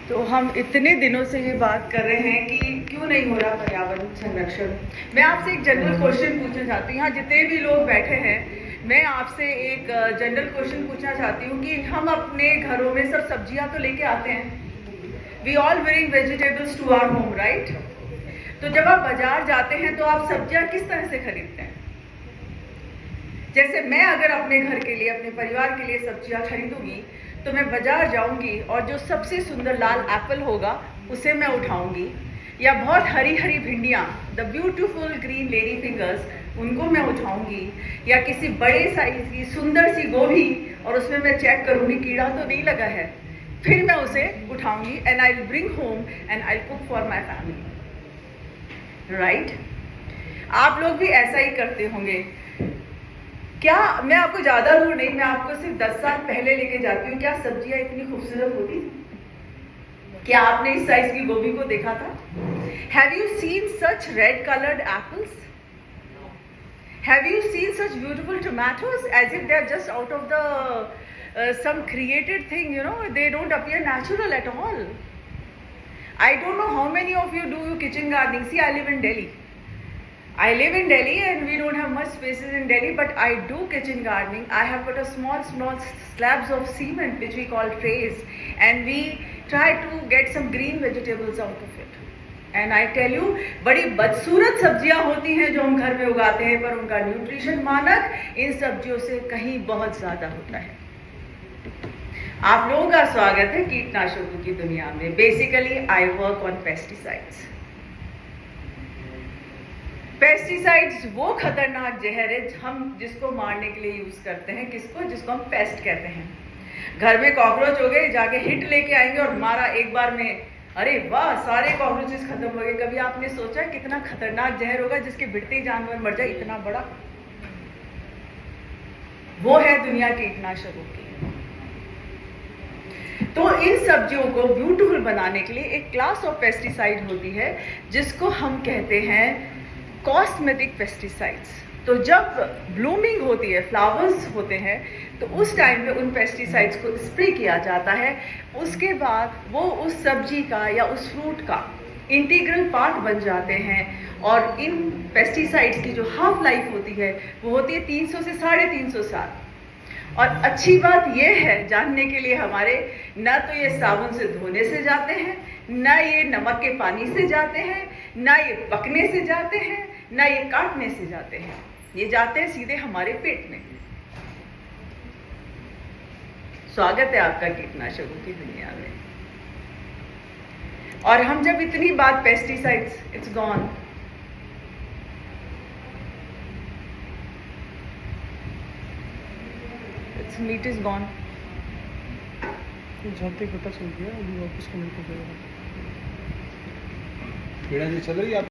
तो हम इतने दिनों से ये बात कर रहे हैं कि क्यों नहीं हो रहा पर्यावरण संरक्षण। मैं आपसे एक जनरल क्वेश्चन पूछना चाहती हूँ, यहाँ जितने भी लोग बैठे हैं, मैं आपसे एक जनरल क्वेश्चन पूछना चाहती हूँ कि हम अपने घरों में सब सब्जियाँ तो लेके आते हैं, we all bring vegetables to our home, right? तो जब आप बाजार जाते हैं तो आप सब्जियाँ किस तरह से खरीदते हैं? जैसे मैं अगर अपने घर के लिए, अपने परिवार के लिए सब्जियां खरीदूंगी तो मैं बाजार जाऊंगी और जो सबसे सुंदर लाल एप्पल होगा उसे मैं उठाऊंगी, या बहुत हरी हरी भिंडियां, the beautiful green lady fingers, उनको मैं उठाऊंगी, या किसी बड़े साइज की सुंदर सी गोभी और उसमें मैं चेक करूंगी कीड़ा तो नहीं लगा है, फिर मैं उसे उठाऊंगी and I will bring home and I cook for my family, right? आप लोग भी ऐसा ही करते होंगे क्या? मैं आपको ज्यादा दूर नहीं, मैं आपको सिर्फ 10 साल पहले लेके जाती हूँ। क्या सब्जियां इतनी खूबसूरत होती थी? क्या आपने इस साइज की गोभी को देखा था? Have you seen such red coloured apples? Have you seen such beautiful tomatoes as if they are just out of the some created thing, you know, they don't appear natural at all. I don't know how many of you do kitchen gardening. See, I live in Delhi and we don't have much spaces in Delhi, but I do kitchen gardening. I have got a small slabs of cement which we call trays, and we try to get some green vegetables out of it. And I tell you, बड़ी बदसूरत सब्जियां होती हैं जो हम घर में उगाते हैं, पर उनका न्यूट्रिशन मानक इन सब्जियों से कहीं बहुत ज्यादा होता है। आप लोगों का स्वागत है कीटनाशकों की दुनिया में। Basically I work on pesticides. Pesticides वो खतरनाक जहर है हम जिसको मारने के लिए यूज करते हैं। जिसको हम पेस्ट कहते हैं। घर में कॉकरोच हो गए, जाके हिट लेके आएंगे और मारा एक बार में, अरे वाह, सारे कॉकरोचेस खत्म हो गए। कभी आपने सोचा कितना खतरनाक जहर होगा जिसके भिड़ते ही जानवर मर जाए? इतना बड़ा वो है दुनिया कीटनाशकों की। तो इन सब्जियों को ब्यूटीफुल बनाने के लिए एक क्लास ऑफ पेस्टिसाइड होती है जिसको हम कहते हैं कॉस्मेटिक पेस्टिसाइड्स। तो जब ब्लूमिंग होती है, फ्लावर्स होते हैं, तो उस टाइम पे उन पेस्टिसाइड्स को स्प्रे किया जाता है। उसके बाद वो उस सब्जी का या उस फ्रूट का इंटीग्रल पार्ट बन जाते हैं। और इन पेस्टिसाइड्स की जो हाफ लाइफ होती है वो होती है 300 से 350 साल। और अच्छी बात यह है जानने के लिए हमारे, ना तो ये साबुन से धोने से जाते हैं, ना ये नमक के पानी से जाते हैं, ना ये पकने से जाते हैं, ना ये काटने से जाते हैं। ये जाते हैं सीधे हमारे पेट में। स्वागत है आपका कीटनाशकों की दुनिया में। और हम जब इतनी बात pesticides, it's gone. Meat is gone. जाते पता चल गया, अभी वापस कमेंट कर देगा। चल रही है आप